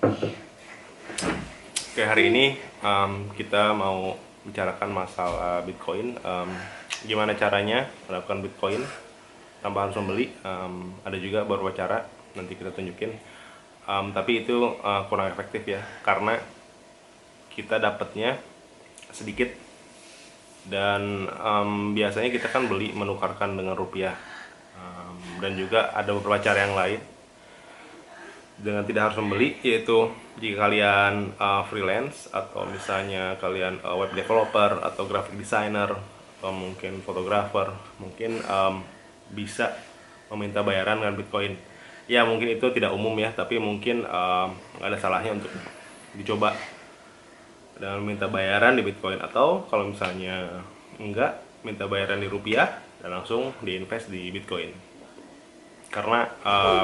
Oke, hari ini kita mau bicarakan masalah Bitcoin. Gimana caranya melakukan Bitcoin tanpa harus membeli. Ada juga beberapa cara, nanti kita tunjukin. Tapi itu kurang efektif ya, karena kita dapatnya sedikit dan biasanya kita kan beli menukarkan dengan rupiah. Dan juga ada beberapa cara yang lain dengan tidak harus membeli, yaitu jika kalian freelance atau misalnya kalian web developer atau graphic designer atau mungkin fotografer, mungkin bisa meminta bayaran dengan Bitcoin. Ya mungkin itu tidak umum ya, tapi mungkin nggak ada salahnya untuk dicoba dengan minta bayaran di Bitcoin, atau kalau misalnya enggak, minta bayaran di rupiah dan langsung diinvest di Bitcoin. Karena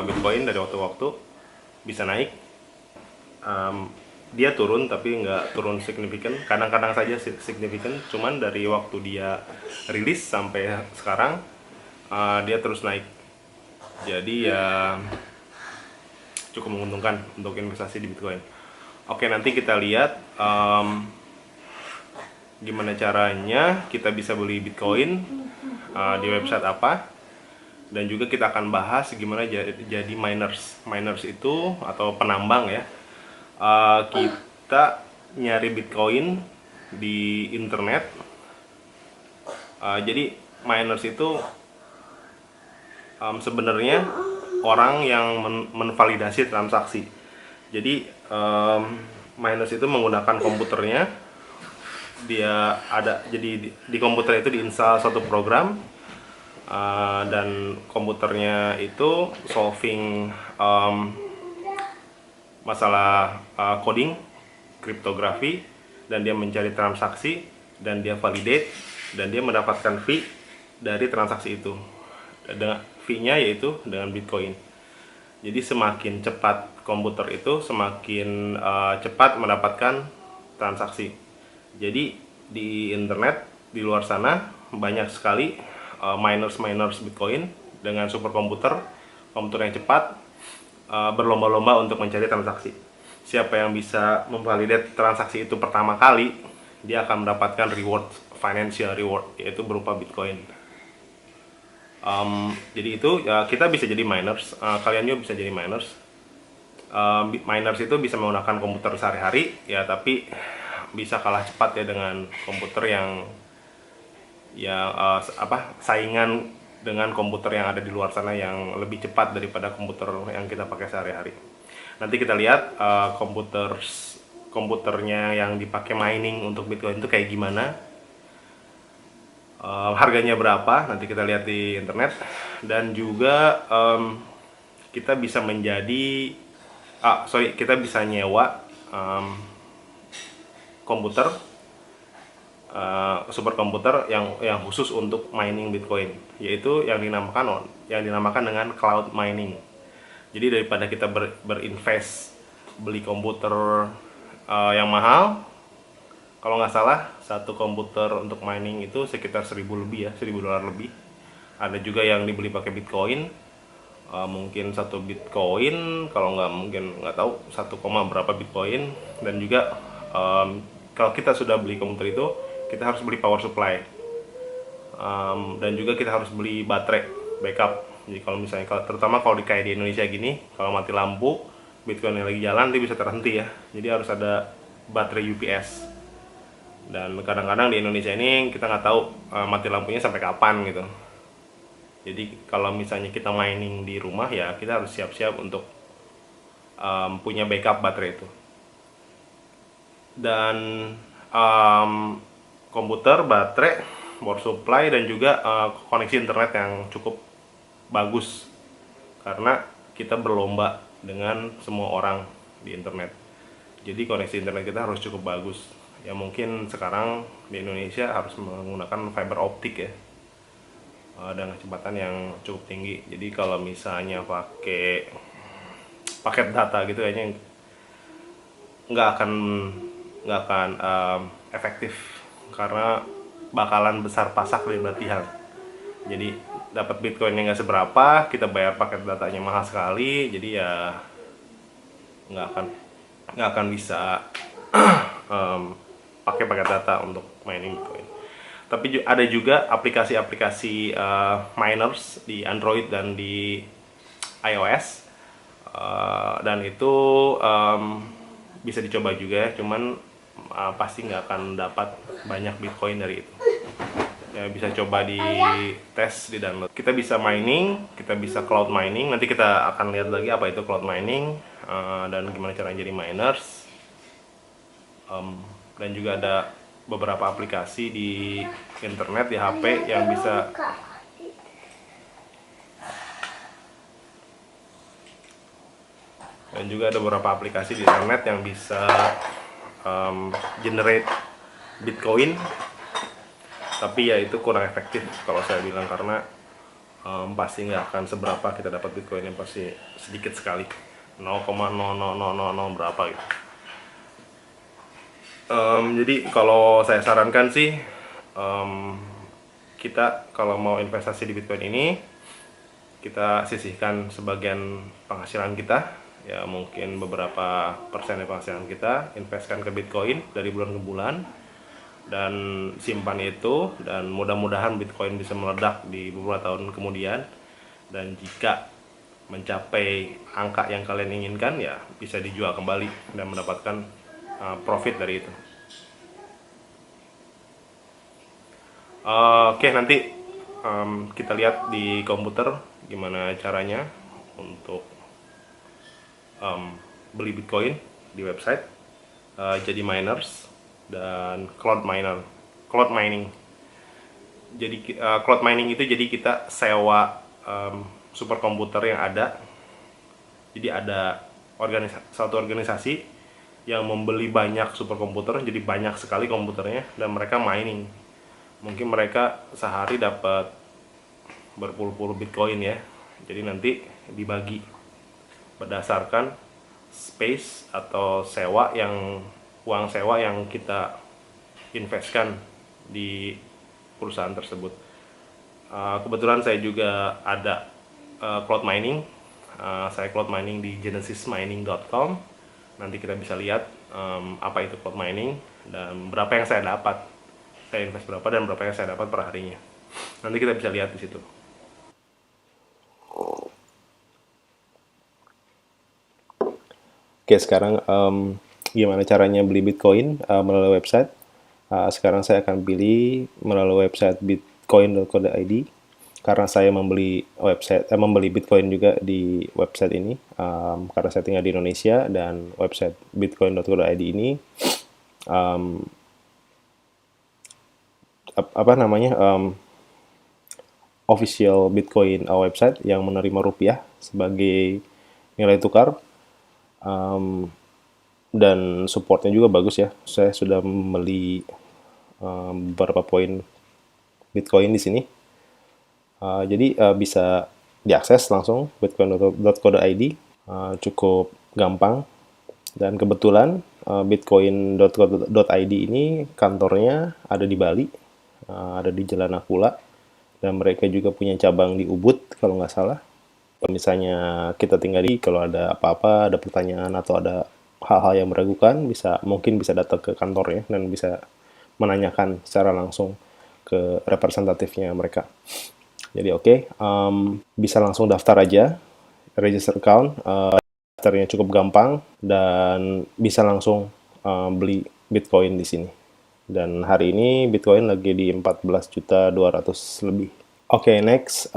Bitcoin dari waktu-waktu bisa naik, dia turun tapi nggak turun signifikan, kadang-kadang saja signifikan, cuman dari waktu dia rilis sampai sekarang dia terus naik. Jadi ya cukup menguntungkan untuk investasi di Bitcoin. Oke, nanti kita lihat gimana caranya kita bisa beli Bitcoin di website apa. Dan juga kita akan bahas gimana jadi miners itu atau penambang ya. Kita nyari Bitcoin di internet. Jadi miners itu sebenarnya orang yang menvalidasi transaksi. Jadi miners itu menggunakan komputernya. Dia ada, jadi di komputer itu diinstal suatu program. Dan komputernya itu solving masalah coding, kriptografi, dan dia mencari transaksi, dan dia validate, dan dia mendapatkan fee dari transaksi itu. Dengan fee-nya yaitu dengan Bitcoin. Jadi semakin cepat komputer itu, semakin cepat mendapatkan transaksi. Jadi di internet, di luar sana banyak sekali miners Bitcoin dengan superkomputer, komputer yang cepat, berlomba-lomba untuk mencari transaksi. Siapa yang bisa memvalidate transaksi itu pertama kali, dia akan mendapatkan reward, financial reward, yaitu berupa Bitcoin. Jadi itu ya, kita bisa jadi miners, kalian juga bisa jadi miners. Miners itu bisa menggunakan komputer sehari-hari ya, tapi bisa kalah cepat ya dengan komputer yang saingan dengan komputer yang ada di luar sana yang lebih cepat daripada komputer yang kita pakai sehari-hari. Nanti kita lihat komputernya yang dipakai mining untuk Bitcoin itu kayak gimana, harganya berapa, nanti kita lihat di internet. Dan juga kita bisa kita bisa nyewa komputer, superkomputer yang khusus untuk mining Bitcoin, yaitu yang dinamakan dengan cloud mining. Jadi daripada kita berinvest beli komputer yang mahal, kalau nggak salah satu komputer untuk mining itu sekitar 1.000 lebih ya, $1.000 lebih. Ada juga yang dibeli pakai Bitcoin, mungkin satu Bitcoin, kalau nggak tahu 1, berapa Bitcoin. Dan juga kalau kita sudah beli komputer itu, kita harus beli power supply, dan juga kita harus beli baterai backup. Jadi kalau misalnya, terutama kalau kayak di Indonesia gini, kalau mati lampu, Bitcoin yang lagi jalan dia bisa terhenti ya. Jadi harus ada baterai UPS. Dan kadang-kadang di Indonesia ini kita nggak tahu mati lampunya sampai kapan gitu. Jadi kalau misalnya kita mining di rumah ya, kita harus siap-siap untuk punya backup baterai itu. Dan komputer, baterai, power supply, dan juga koneksi internet yang cukup bagus, karena kita berlomba dengan semua orang di internet. Jadi koneksi internet kita harus cukup bagus. Ya mungkin sekarang di Indonesia harus menggunakan fiber optik ya, dengan kecepatan yang cukup tinggi. Jadi kalau misalnya pakai paket data gitu, kayaknya nggak akan efektif, karena bakalan besar pasak dari latihan. Jadi dapat Bitcoinnya nggak seberapa, kita bayar paket datanya mahal sekali, jadi ya nggak akan nggak akan bisa pakai paket data untuk mining Bitcoin. Tapi ada juga aplikasi-aplikasi miners di Android dan di iOS. Dan itu bisa dicoba juga, cuman pasti nggak akan dapat banyak Bitcoin dari itu. Ya, bisa coba di tes, di download. Kita bisa mining, kita bisa cloud mining. Nanti kita akan lihat lagi apa itu cloud mining, dan gimana caranya jadi miners. Dan juga ada beberapa aplikasi di internet, di HP yang bisa dan juga ada beberapa aplikasi di internet yang bisa generate Bitcoin, tapi ya itu kurang efektif kalau saya bilang, karena pasti nggak akan seberapa kita dapat Bitcoin, yang pasti sedikit sekali, 0,00000 berapa gitu. Jadi kalau saya sarankan sih, kita kalau mau investasi di Bitcoin ini, kita sisihkan sebagian penghasilan kita, ya mungkin beberapa persen dari penghasilan kita, investkan ke Bitcoin dari bulan ke bulan, dan simpan itu, dan mudah-mudahan Bitcoin bisa meledak di beberapa tahun kemudian. Dan jika mencapai angka yang kalian inginkan, ya bisa dijual kembali dan mendapatkan profit dari itu. Oke, nanti kita lihat di komputer gimana caranya untuk beli Bitcoin di website, jadi miners dan cloud mining. Jadi cloud mining itu jadi kita sewa superkomputer yang ada. Jadi ada satu organisasi yang membeli banyak superkomputer, jadi banyak sekali komputernya, dan mereka mining. Mungkin mereka sehari dapat berpuluh-puluh Bitcoin ya. Jadi nanti dibagi berdasarkan space atau uang sewa yang kita investkan di perusahaan tersebut. Kebetulan saya juga ada cloud mining. Saya cloud mining di genesismining.com. Nanti kita bisa lihat apa itu cloud mining dan berapa yang saya dapat. Saya invest berapa dan berapa yang saya dapat per harinya. Nanti kita bisa lihat di situ. Oke, sekarang gimana caranya beli Bitcoin melalui website? Sekarang saya akan pilih melalui website bitcoin.co.id, karena saya membeli Bitcoin juga di website ini, karena saya tinggal di Indonesia, dan website bitcoin.co.id ini official Bitcoin website yang menerima rupiah sebagai nilai tukar. Dan supportnya juga bagus ya. Saya sudah membeli beberapa poin Bitcoin di sini. Jadi bisa diakses langsung bitcoin.co.id, cukup gampang. Dan kebetulan bitcoin.co.id ini kantornya ada di Bali, ada di Jalan Nakula, dan mereka juga punya cabang di Ubud kalau nggak salah. Kalau misalnya kita tinggal kalau ada apa-apa, ada pertanyaan atau ada hal-hal yang meragukan, mungkin bisa datang ke kantornya dan bisa menanyakan secara langsung ke representatifnya mereka. Jadi bisa langsung daftar aja, register account, daftarnya cukup gampang, dan bisa langsung beli Bitcoin di sini. Dan hari ini Bitcoin lagi di 14.200.000 lebih. Next.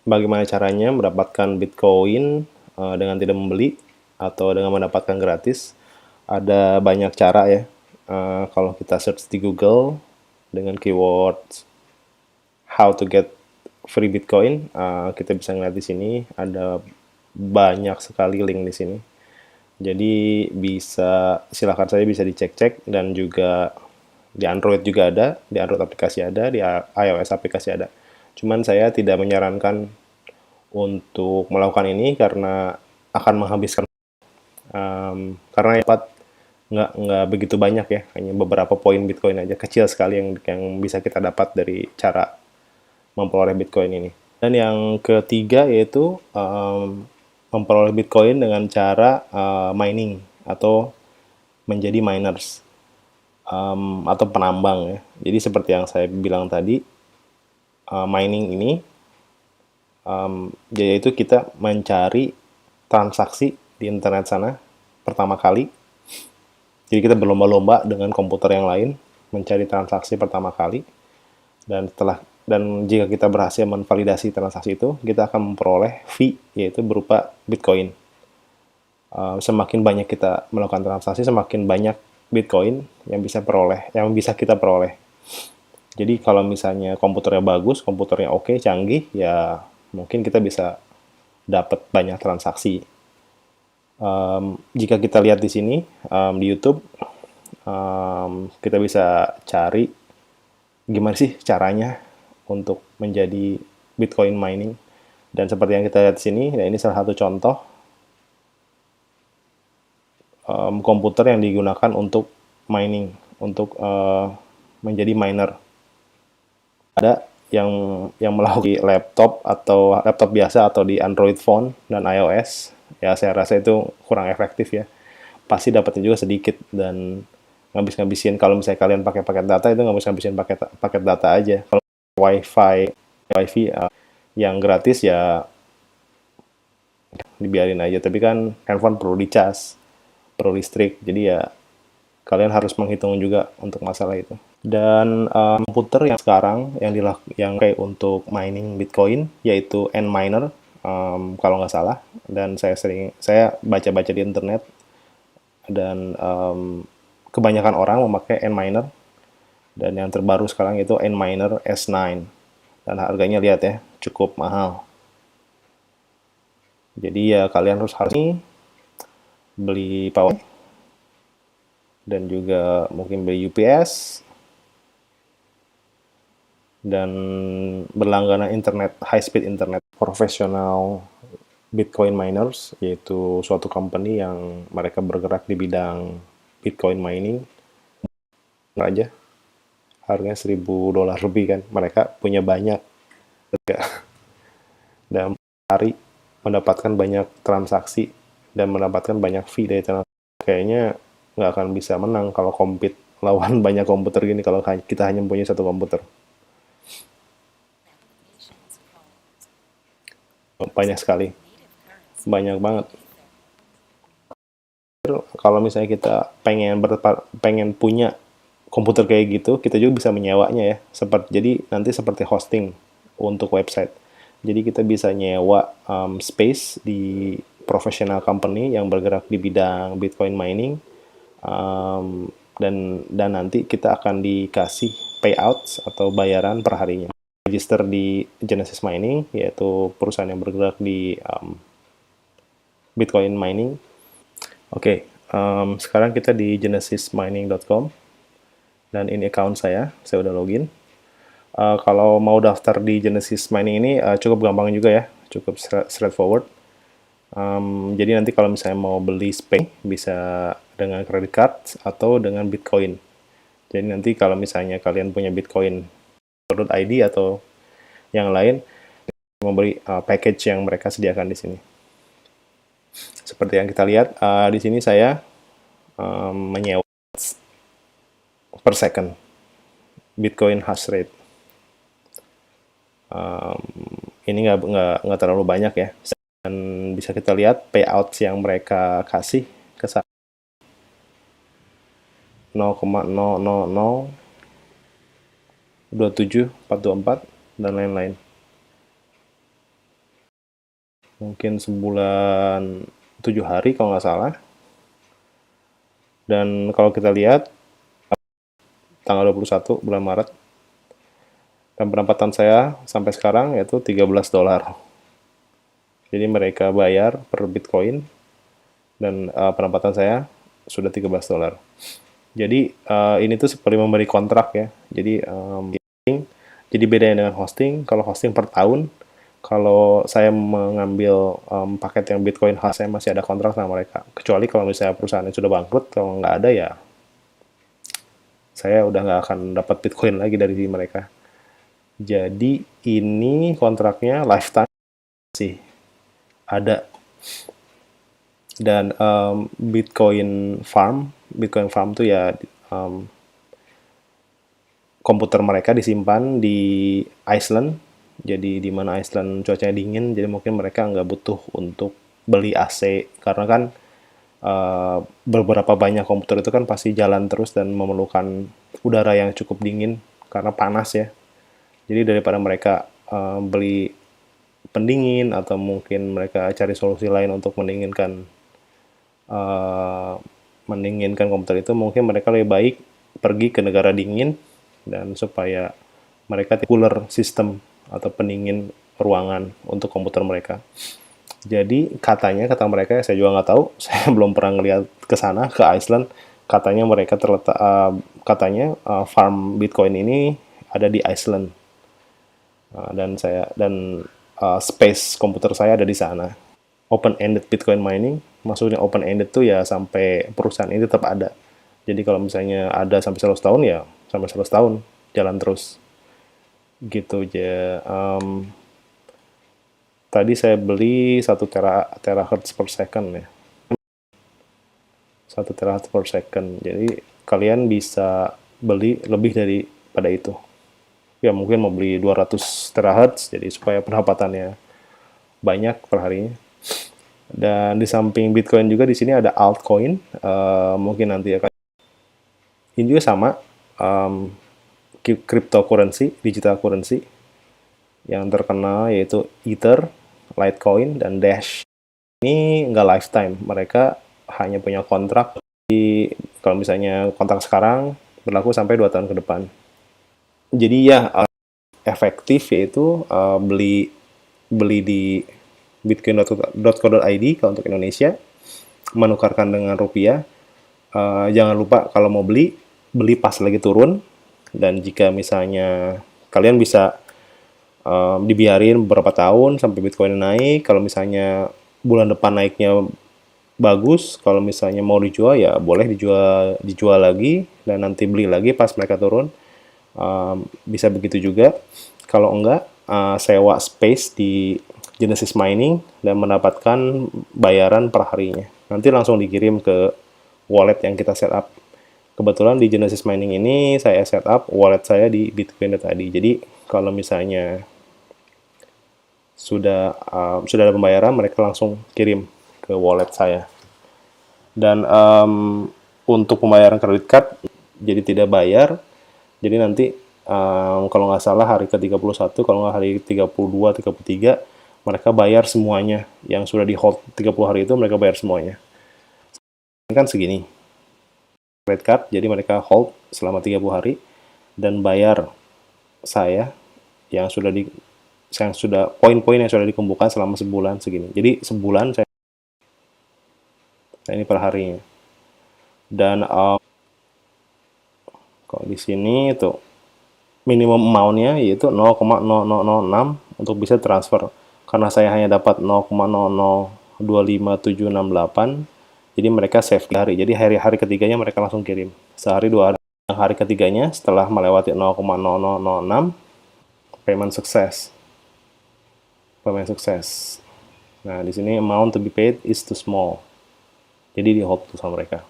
Bagaimana caranya mendapatkan Bitcoin dengan tidak membeli atau dengan mendapatkan gratis? Ada banyak cara ya. Kalau kita search di Google dengan keyword how to get free Bitcoin, kita bisa ngeliat di sini ada banyak sekali link di sini. Jadi silakan saja bisa dicek-cek, dan juga di Android juga ada, di Android aplikasi ada, di iOS aplikasi ada. Cuman saya tidak menyarankan untuk melakukan ini karena akan menghabiskan, karena nggak begitu banyak ya, hanya beberapa poin Bitcoin aja, kecil sekali yang bisa kita dapat dari cara memperoleh Bitcoin ini. Dan yang ketiga yaitu memperoleh Bitcoin dengan cara mining. atau menjadi miners, atau penambang ya. Jadi seperti yang saya bilang tadi, mining ini yaitu kita mencari transaksi di internet sana pertama kali. Jadi kita berlomba-lomba dengan komputer yang lain mencari transaksi pertama kali, dan jika kita berhasil menvalidasi transaksi itu, kita akan memperoleh fee, yaitu berupa Bitcoin. Semakin banyak kita melakukan transaksi, semakin banyak Bitcoin yang bisa kita peroleh. Jadi kalau misalnya komputernya bagus, komputernya oke, canggih, ya mungkin kita bisa dapat banyak transaksi. Jika kita lihat di sini, di YouTube, kita bisa cari gimana sih caranya untuk menjadi Bitcoin mining. Dan seperti yang kita lihat di sini, ya ini salah satu contoh komputer yang digunakan untuk mining, untuk menjadi miner. Ada yang melalui laptop atau laptop biasa atau di Android phone dan iOS. Ya saya rasa itu kurang efektif ya. Pasti dapatnya juga sedikit, dan ngabis-ngabisin kalau misalnya kalian pakai paket data, itu ngabis-ngabisin paket data aja. Kalau wifi yang gratis ya dibiarin aja, tapi kan handphone perlu dicas, perlu listrik, jadi ya kalian harus menghitung juga untuk masalah itu. Dan komputer yang sekarang yang kayak untuk mining Bitcoin yaitu Antminer, kalau nggak salah, dan saya baca-baca di internet, dan kebanyakan orang memakai Antminer, dan yang terbaru sekarang itu Antminer S9, dan harganya lihat ya, cukup mahal. Jadi ya kalian harus beli power, dan juga mungkin beli UPS, dan berlangganan internet, high speed internet. Profesional Bitcoin miners, yaitu suatu company yang mereka bergerak di bidang Bitcoin mining aja, harganya $1.000 lebih kan. Mereka punya banyak, dan hari mendapatkan banyak transaksi dan mendapatkan banyak fee dari transaksi. Kayaknya nggak akan bisa menang kalau compete lawan banyak komputer gini, kalau kita hanya punya satu komputer. Banyak sekali, banyak banget. Kalau misalnya kita pengen punya komputer kayak gitu, kita juga bisa menyewanya ya. Jadi nanti seperti hosting untuk website. Jadi kita bisa nyewa space di professional company yang bergerak di bidang Bitcoin mining, dan nanti kita akan dikasih payouts atau bayaran per harinya. Register di Genesis Mining, yaitu perusahaan yang bergerak di Bitcoin mining. Oke, sekarang kita di genesismining.com, dan ini account saya udah login. Kalau mau daftar di Genesis Mining ini cukup gampang juga ya, cukup straightforward. Jadi nanti kalau misalnya mau beli space, bisa dengan credit card atau dengan Bitcoin. Jadi nanti kalau misalnya kalian punya Bitcoin .id atau yang lain, membeli package yang mereka sediakan di sini. Seperti yang kita lihat di sini, saya menyewa per second Bitcoin hash rate. Ini nggak terlalu banyak ya, dan bisa kita lihat payouts yang mereka kasih ke saya 0,0002724 dan lain-lain. Mungkin sebulan 7 hari kalau nggak salah. Dan kalau kita lihat tanggal 21 bulan Maret, dan pendapatan saya sampai sekarang yaitu $13. Jadi mereka bayar per Bitcoin, dan pendapatan saya sudah $13. Jadi ini tuh seperti memberi kontrak ya. Jadi bedanya dengan hosting, kalau hosting per tahun, kalau saya mengambil paket yang Bitcoin khas, saya masih ada kontrak sama mereka. Kecuali kalau misalnya perusahaannya sudah bangkrut, kalau nggak ada ya saya udah nggak akan dapat Bitcoin lagi dari mereka. Jadi ini kontraknya lifetime sih ada. Dan Bitcoin Farm tuh ya komputer mereka disimpan di Iceland. Jadi di mana Iceland cuacanya dingin, jadi mungkin mereka nggak butuh untuk beli AC karena kan beberapa banyak komputer itu kan pasti jalan terus dan memerlukan udara yang cukup dingin karena panas ya. Jadi daripada mereka beli pendingin atau mungkin mereka cari solusi lain untuk mendinginkan komputer itu, mungkin mereka lebih baik pergi ke negara dingin dan supaya mereka cooler system atau pendingin ruangan untuk komputer mereka. Jadi kata mereka, saya juga nggak tahu, saya belum pernah ngeliat ke sana ke Iceland. Katanya mereka terletak, farm Bitcoin ini ada di Iceland. Dan space komputer saya ada di sana. Open-ended Bitcoin mining, maksudnya open-ended tuh ya sampai perusahaan ini tetap ada. Jadi kalau misalnya ada sampai 100 tahun ya sampai 100 tahun jalan terus. Gitu aja. Tadi saya beli 1 terahertz per second ya. 1 terahertz per second. Jadi kalian bisa beli lebih daripada itu. Ya mungkin mau beli 200 terahertz jadi supaya pendapatannya banyak per harinya. Dan di samping Bitcoin juga di sini ada altcoin. Mungkin nanti akan ini juga sama, cryptocurrency, digital currency yang terkenal yaitu Ether, Litecoin, dan Dash. Ini nggak lifetime, mereka hanya punya kontrak. Jadi kalau misalnya kontrak sekarang berlaku sampai 2 tahun ke depan. Jadi ya efektif yaitu beli di bitcoin.co.id kalau untuk Indonesia, menukarkan dengan rupiah. Jangan lupa kalau mau beli pas lagi turun, dan jika misalnya kalian bisa dibiarin beberapa tahun sampai Bitcoin naik. Kalau misalnya bulan depan naiknya bagus, kalau misalnya mau dijual ya boleh dijual lagi dan nanti beli lagi pas mereka turun. Bisa begitu juga. Kalau enggak, sewa space di Genesis Mining dan mendapatkan bayaran per harinya. Nanti langsung dikirim ke wallet yang kita setup. Kebetulan di Genesis Mining ini saya setup wallet saya di Bitcoin tadi. Jadi kalau misalnya sudah ada pembayaran, mereka langsung kirim ke wallet saya. Dan untuk pembayaran kredit card jadi tidak bayar. Jadi nanti kalau nggak salah hari ke-31, kalau nggak hari 32, 33, mereka bayar semuanya. Yang sudah di hold 30 hari itu mereka bayar semuanya. Ini kan segini credit card, jadi mereka hold selama 30 hari dan bayar saya yang sudah poin-poin yang sudah dikumpulkan selama sebulan segini. Jadi sebulan saya ini per harinya. Dan kalau di sini itu minimum amount-nya yaitu 0,0006 untuk bisa transfer. Karena saya hanya dapat 0,0025768, jadi mereka save di hari. Jadi hari ketiganya mereka langsung kirim. Sehari 2 hari. Hari ketiganya setelah melewati 0,0006, payment sukses. Nah, di sini amount to be paid is too small. Jadi di hold sama mereka.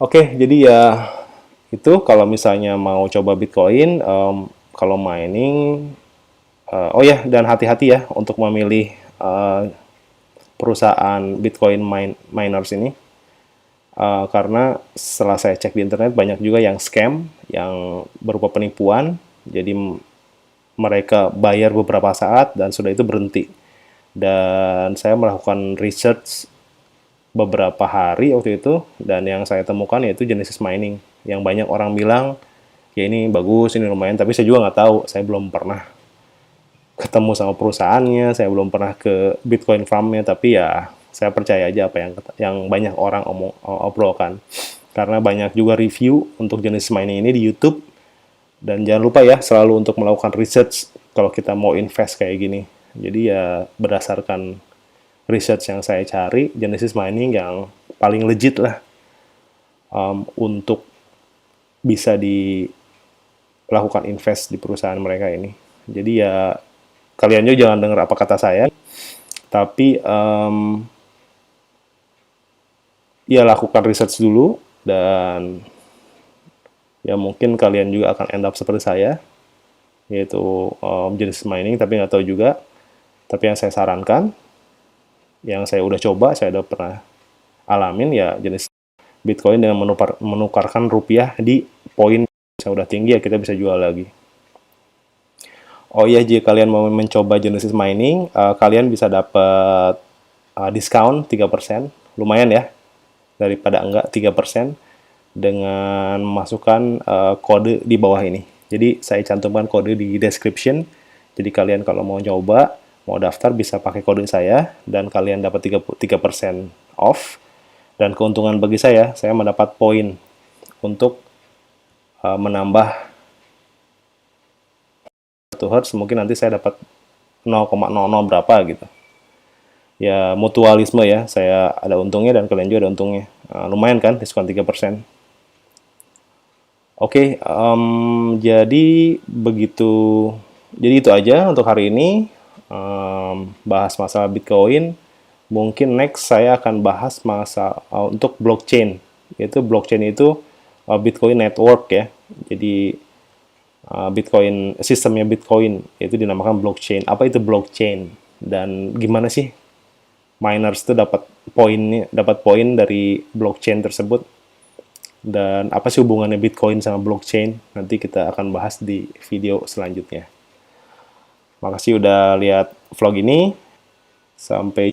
Oke, jadi ya itu kalau misalnya mau coba Bitcoin, kalau mining, oh ya, dan hati-hati ya untuk memilih perusahaan Bitcoin miners ini, karena setelah saya cek di internet banyak juga yang scam, yang berupa penipuan. Jadi mereka bayar beberapa saat dan sudah itu berhenti. Dan saya melakukan research beberapa hari waktu itu, dan yang saya temukan yaitu Genesis Mining, yang banyak orang bilang ya ini bagus, ini lumayan, tapi saya juga nggak tahu, saya belum pernah ketemu sama perusahaannya, saya belum pernah ke Bitcoin farm-nya, tapi ya saya percaya aja apa yang banyak orang obrolkan, karena banyak juga review untuk Genesis Mining ini di YouTube. Dan jangan lupa ya selalu untuk melakukan research kalau kita mau invest kayak gini. Jadi ya berdasarkan research yang saya cari, Genesis Mining yang paling legit lah untuk bisa dilakukan invest di perusahaan mereka ini. Jadi ya kalian juga jangan dengar apa kata saya, tapi ya lakukan research dulu, dan ya mungkin kalian juga akan end up seperti saya, yaitu jenis mining tapi nggak tahu juga. Tapi yang saya sarankan, yang saya udah coba, saya udah pernah alamin, ya jenis Bitcoin dengan menukarkan rupiah di poin yang udah tinggi, ya kita bisa jual lagi. Oh iya, jika kalian mau mencoba jenis mining, kalian bisa dapat diskon 3%, lumayan ya, daripada enggak 3%, dengan memasukkan kode di bawah ini. Jadi saya cantumkan kode di description, jadi kalian kalau mau coba, mau daftar bisa pakai kode saya, dan kalian dapat 3% off. Dan keuntungan bagi saya mendapat poin untuk menambah 1 Hz, mungkin nanti saya dapat 0,00 berapa gitu. Ya mutualisme ya, saya ada untungnya dan kalian juga ada untungnya. Lumayan kan, diskon 3%. Oke, jadi begitu. Jadi itu aja untuk hari ini. Bahas masalah Bitcoin. Mungkin next saya akan bahas masalah untuk blockchain. Yaitu blockchain itu Bitcoin network ya. Jadi Bitcoin, sistemnya Bitcoin itu dinamakan blockchain. Apa itu blockchain? Dan gimana sih miners itu dapat poin dari blockchain tersebut? Dan apa sih hubungannya Bitcoin sama blockchain? Nanti kita akan bahas di video selanjutnya. Makasih udah lihat vlog ini. Sampai